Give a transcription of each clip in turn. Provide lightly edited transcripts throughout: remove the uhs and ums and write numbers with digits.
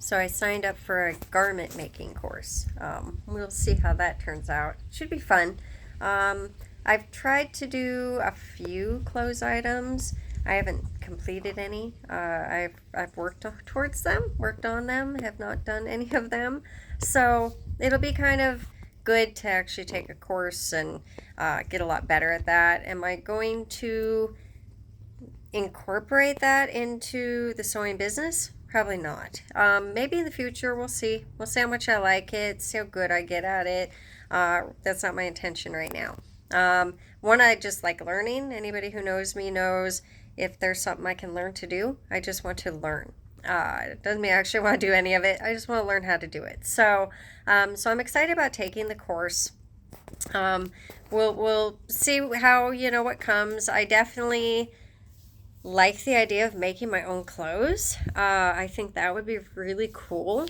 So I signed up for a garment making course. We'll see how that turns out. Should be fun. Um, I've tried to do a few clothes items. I haven't completed any. I've worked towards them, worked on them, have not done any of them. So it'll be kind of good to actually take a course and get a lot better at that. Am I going to incorporate that into the sewing business? Probably not. Maybe in the future, we'll see. We'll see how much I like it, see how good I get at it. That's not my intention right now. One, I just like learning. Anybody who knows me knows if there's something I can learn to do, I just want to learn. It doesn't mean I actually want to do any of it. I just want to learn how to do it. So I'm excited about taking the course. Um, we'll see how what comes. I definitely like the idea of making my own clothes. I think that would be really cool.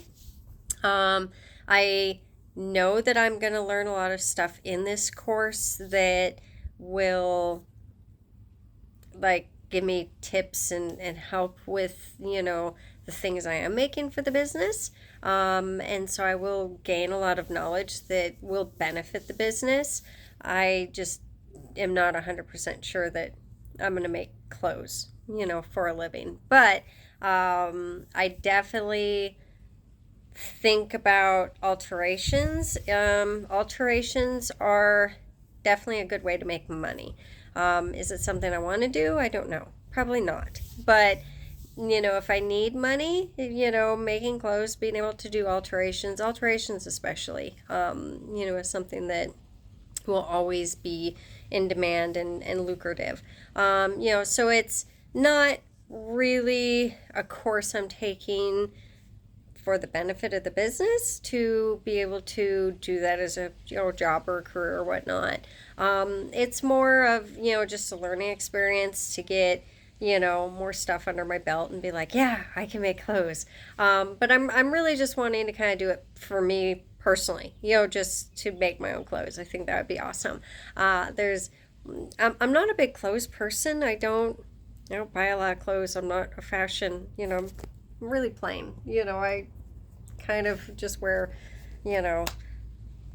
I know that I'm going to learn a lot of stuff in this course that will like give me tips and help with, the things I am making for the business. And so I will gain a lot of knowledge that will benefit the business. I just am not 100% sure that I'm going to make clothes, for a living. But I definitely think about alterations. Alterations are definitely a good way to make money. Is it something I want to do? I don't know. Probably not. But, if I need money, making clothes, being able to do alterations especially, is something that will always be in demand and lucrative. So it's not really a course I'm taking for the benefit of the business to be able to do that as a job or a career or whatnot. It's more of just a learning experience to get more stuff under my belt and be like, yeah, I can make clothes. But I'm really just wanting to kind of do it for me personally, just to make my own clothes. I think that would be awesome. I'm not a big clothes person. I don't buy a lot of clothes. I'm not a fashion, I'm really plain. I kind of just wear, you know,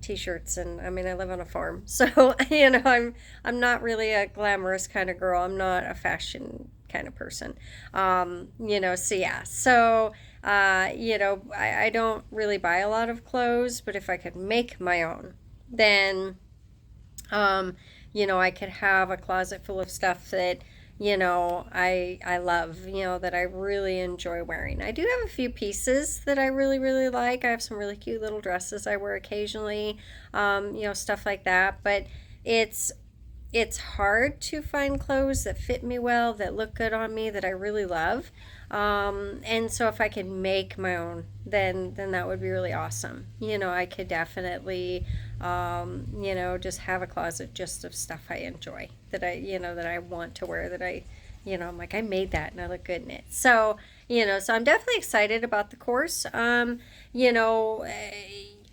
t-shirts, and I mean I live on a farm. So, I'm not really a glamorous kind of girl. I'm not a fashion kind of person. So yeah. So, I don't really buy a lot of clothes, but if I could make my own, then I could have a closet full of stuff that, I love, that I really enjoy wearing. I do have a few pieces that I really, really like. I have some really cute little dresses I wear occasionally, stuff like that. But it's it's hard to find clothes that fit me well, that look good on me, that I really love. And so if I can make my own, then that would be really awesome. I could definitely, just have a closet just of stuff I enjoy, that I want to wear, that I'm like, I made that and I look good in it. So I'm definitely excited about the course. You know,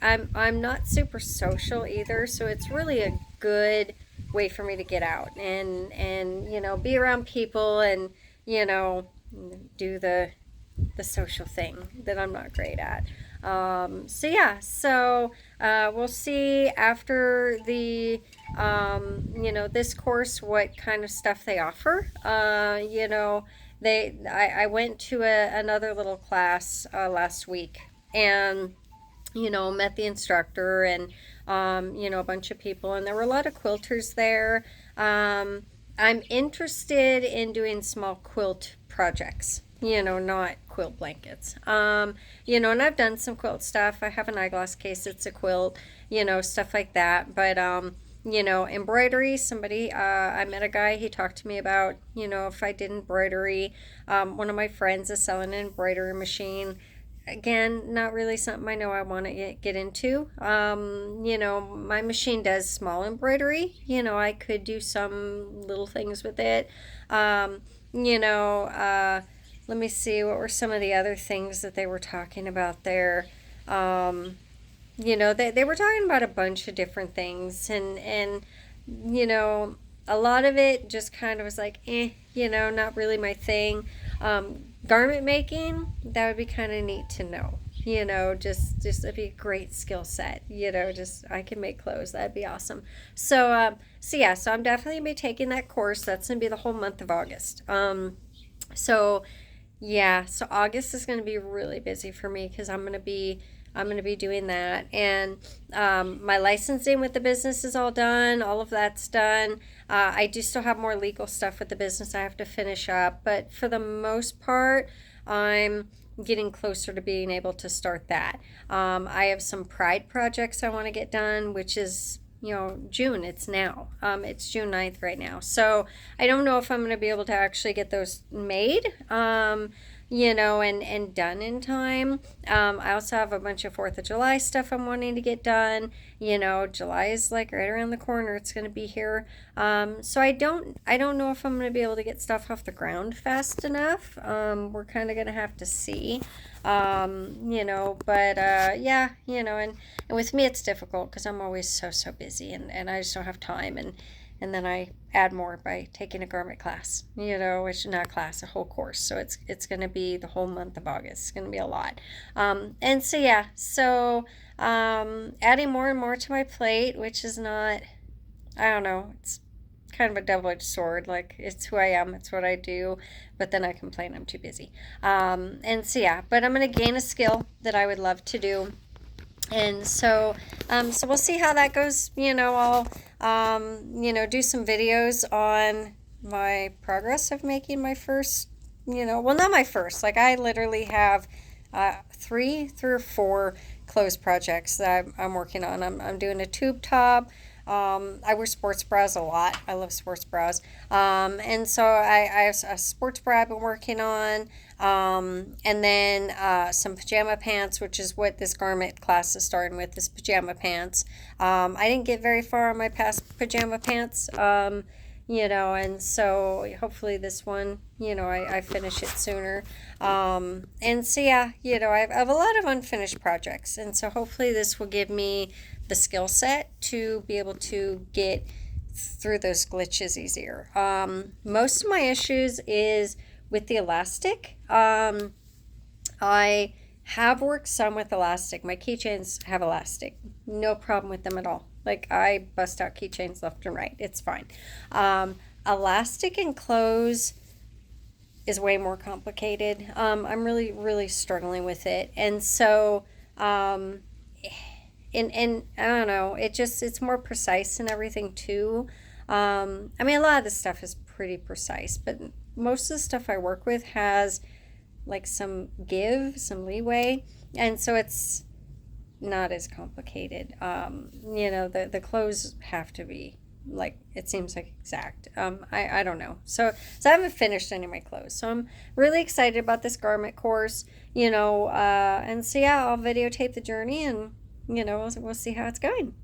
I'm not super social either, so it's really a good way for me to get out and be around people and you know do the social thing that I'm not great at. So yeah, we'll see after this course what kind of stuff they offer. I went to another little class last week and met the instructor and a bunch of people, and there were a lot of quilters there. I'm interested in doing small quilt projects, not quilt blankets. And I've done some quilt stuff. I have an eyeglass case, it's a quilt, stuff like that. But, embroidery, I met a guy, he talked to me about, if I did embroidery. One of my friends is selling an embroidery machine. Again, not really something I know I want to get into. My machine does small embroidery. I could do some little things with it. Um, you know, uh, Let me see, what were some of the other things that they were talking about there? Um, they were talking about a bunch of different things, and you know, a lot of it just kind of was like, not really my thing. Garment making, that would be kind of neat to know. Just it'd be a great skill set. Just I can make clothes. That'd be awesome. So yeah, so I'm definitely gonna be taking that course. That's gonna be the whole month of August. So yeah, so August is gonna be really busy for me because I'm gonna be doing that, and my licensing with the business is all done. All of that's done. I do still have more legal stuff with the business I have to finish up, but for the most part, I'm getting closer to being able to start that. I have some pride projects I want to get done, which is June. It's now. It's June 9th right now. So I don't know if I'm going to be able to actually get those made. And done in time. I also have a bunch of 4th of July stuff I'm wanting to get done. July is like right around the corner. It's going to be here. So I don't know if I'm going to be able to get stuff off the ground fast enough. We're kind of going to have to see. But yeah, and with me it's difficult because I'm always so busy, and I just don't have time, and then I add more by taking a garment class, which not a class, a whole course. So it's going to be the whole month of August. It's going to be a lot. And so yeah, so adding more and more to my plate, which is not, I don't know, it's kind of a double-edged sword. Like, it's who I am, it's what I do, but then I complain I'm too busy. And so yeah, but I'm going to gain a skill that I would love to do. And so we'll see how that goes. I'll do some videos on my progress of making my first, well, not my first. Like, I literally have three or four clothes projects that I'm working on. I'm doing a tube top. I wear sports bras a lot. I love sports bras. And so I have a sports bra I've been working on. And then some pajama pants, which is what this garment class is starting with, is pajama pants. I didn't get very far on my past pajama pants. And so hopefully this one, I finish it sooner. And so yeah, I have a lot of unfinished projects. And so hopefully this will give me the skill set to be able to get through those glitches easier. Most of my issues is with the elastic. I have worked some with elastic. My keychains have elastic. No problem with them at all. Like, I bust out keychains left and right. It's fine. Elastic in clothes is way more complicated. I'm really, really struggling with it. And so, and I don't know, it's more precise and everything too. I mean, a lot of the stuff is pretty precise, but most of the stuff I work with has like some leeway, and so it's not as complicated. The clothes have to be, like, it seems like exact. I don't know. So I haven't finished any of my clothes. So I'm really excited about this garment course, and so yeah, I'll videotape the journey, and we'll see how it's going.